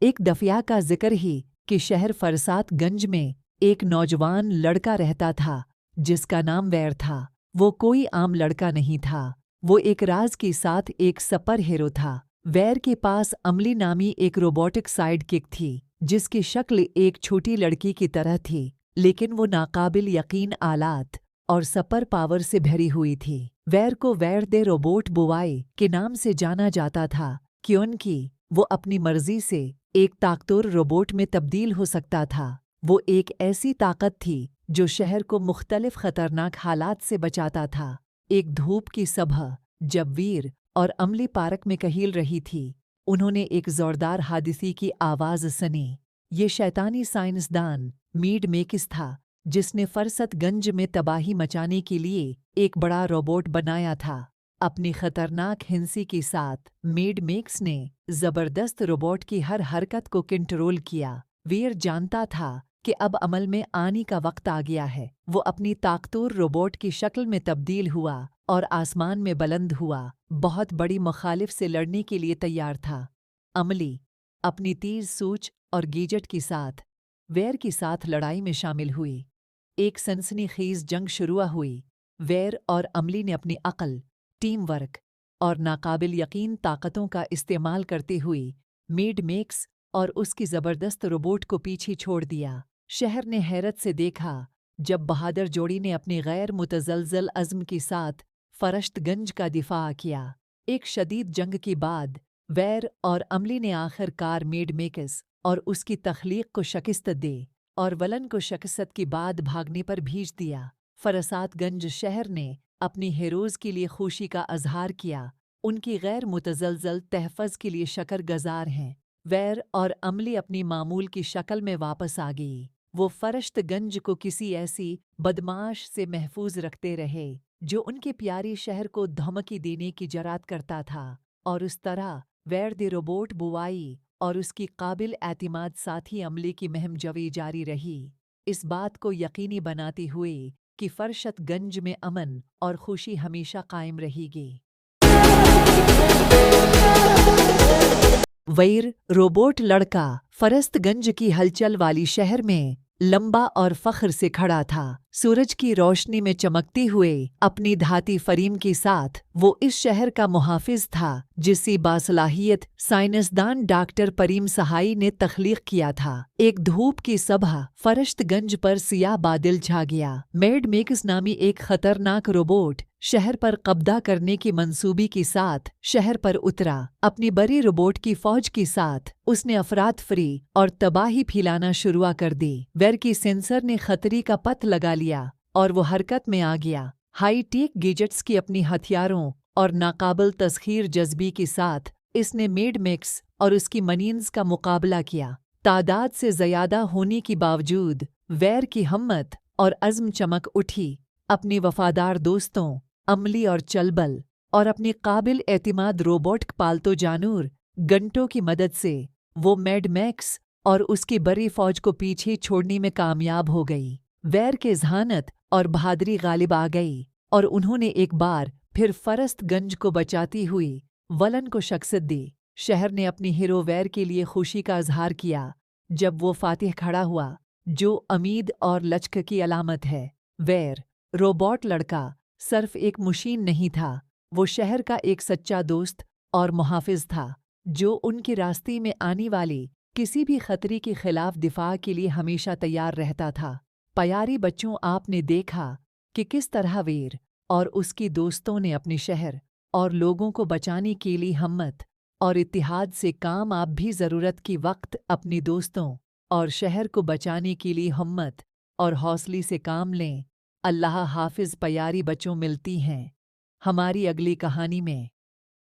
एक दफिया का जिक्र ही कि शहर फरसात गंज में एक नौजवान लड़का रहता था जिसका नाम वैर था। वो कोई आम लड़का नहीं था, वो एक राज के साथ एक सुपर हीरो था। वैर के पास अमली नामी एक रोबोटिक साइड किक थी जिसकी शक्ल एक छोटी लड़की की तरह थी, लेकिन वो नाकाबिल यकीन आलात और सुपर पावर से भरी हुई थी। वैर को वैर दे रोबोट बुवाई के नाम से जाना जाता था क्योंकि वो अपनी मर्जी से एक ताकतवर रोबोट में तब्दील हो सकता था। वो एक ऐसी ताकत थी जो शहर को मुख्तलिफ खतरनाक हालात से बचाता था। एक धूप की सुबह जब वीर और अमली पार्क में कहील रही थी, उन्होंने एक जोरदार हादसे की आवाज़ सुनी। ये शैतानी साइंसदान मीड मेकिस था जिसने फरसतगंज में तबाही मचाने के लिए एक बड़ा रोबोट बनाया था। अपनी खतरनाक हिंसी के साथ मीड मेक्स ने जबरदस्त रोबोट की हर हरकत को कंट्रोल किया। वीर जानता था कि अब अमल में आने का वक्त आ गया है। वो अपनी ताकतवर रोबोट की शक्ल में तब्दील हुआ और आसमान में बुलंद हुआ, बहुत बड़ी मुखालिफ से लड़ने के लिए तैयार था। अमली अपनी तेज सोच और गैजेट के साथ वैर के साथ लड़ाई में शामिल हुई। एक सनसनीखेज जंग शुरू हुई। वैर और अमली ने अपनी अक्ल, टीम वर्क और नाकाबिल यकीन ताकतों का इस्तेमाल करते हुए मीड मेक्स और उसकी ज़बरदस्त रोबोट को पीछे छोड़ दिया। शहर ने हैरत से देखा जब बहादुर जोड़ी ने अपनी गैर मुतज़लज़ल अज़्म के साथ फरश्तगंज का दिफा किया। एक शदीद जंग के बाद वैर और अमली ने आखिरकार मीड मेक्स और उसकी तख्लीक को शिकस्त दे और वलन को शिकस्त के बाद भागने पर भेज दिया। फरसातगंज शहर ने अपनी हीरोज़ के लिए खुशी का अजहार किया। उनकी गैर मुतज़लज़ल तहफ़्फ़ुज़ के लिए शकरगुज़ार हैं। वैर और अमली अपनी मामूल की शक्ल में वापस आ गई। वो फरश्तगंज को किसी ऐसी बदमाश से महफूज रखते रहे जो उनके प्यारे शहर को धमकी देने की जरात करता था, और उस तरह वैर दे रोबोट बुवाई और उसकी काबिल एतमाद साथी अमली की मुहिम जारी रही, इस बात को यकीनी बनाते हुए कि फरश्तगंज में अमन और खुशी हमेशा कायम रहेगी। वैर रोबोट लड़का फरश्तगंज की हलचल वाली शहर में लंबा और फख्र से खड़ा था। सूरज की रोशनी में चमकते हुए अपनी धाती फरीम के साथ वो इस शहर का मुहाफिज था जिसे बासलाहियत साइंसदान डॉक्टर परीम सहाई ने तख्लीक किया था। एक धूप की सुबह फरश्तगंज पर सियाह बादल छा गया। मीड मेक्स नामी एक खतरनाक रोबोट शहर पर कब्जा करने की मंसूबे के साथ शहर पर उतरा। अपनी बड़ी रोबोट की फौज के साथ उसने अफरात फरी और तबाही फैलाना शुरू कर दी। वैर की सेंसर ने खतरे का पता लगा लिया और वो हरकत में आ गया। हाई टेक गैजेट्स की अपनी हथियारों और नाकाबिल तस्खीर जज्बे के साथ इसने मीड मेक्स और उसकी मनीन्स का मुकाबला किया। तादाद से ज़्यादा होने के बावजूद वैर की हिम्मत और अज़्म चमक उठी। अपने वफादार दोस्तों अमली और चलबल और अपनी काबिल एतमाद रोबोट पालतू जानूर घंटों की मदद से वो मीड मेक्स और उसकी बड़ी फौज को पीछे छोड़ने में कामयाब हो गई। वैर के ज़हानत और बहादुरी गालिब आ गई और उन्होंने एक बार फिर फरश्तगंज को बचाती हुई वलन को शिकस्त दी। शहर ने अपनी हीरो वैर के लिए खुशी का इजहार किया जब वो फातिह खड़ा हुआ, जो उम्मीद और लचक की अलामत है। वैर रोबोट लड़का सिर्फ एक मशीन नहीं था, वो शहर का एक सच्चा दोस्त और मुहाफिज था जो उनके रास्ते में आने वाली किसी भी खतरे के खिलाफ दिफा के लिए हमेशा तैयार रहता था। प्यारे बच्चों, आपने देखा कि किस तरह वैर और उसके दोस्तों ने अपने शहर और लोगों को बचाने के लिए हिम्मत और इत्तेहाद से काम। आप भी ज़रूरत के वक्त अपने दोस्तों और शहर को बचाने के लिए हिम्मत और हौसले से काम लें। अल्लाह हाफिज़। प्यारे बच्चों, मिलती हैं हमारी अगली कहानी में।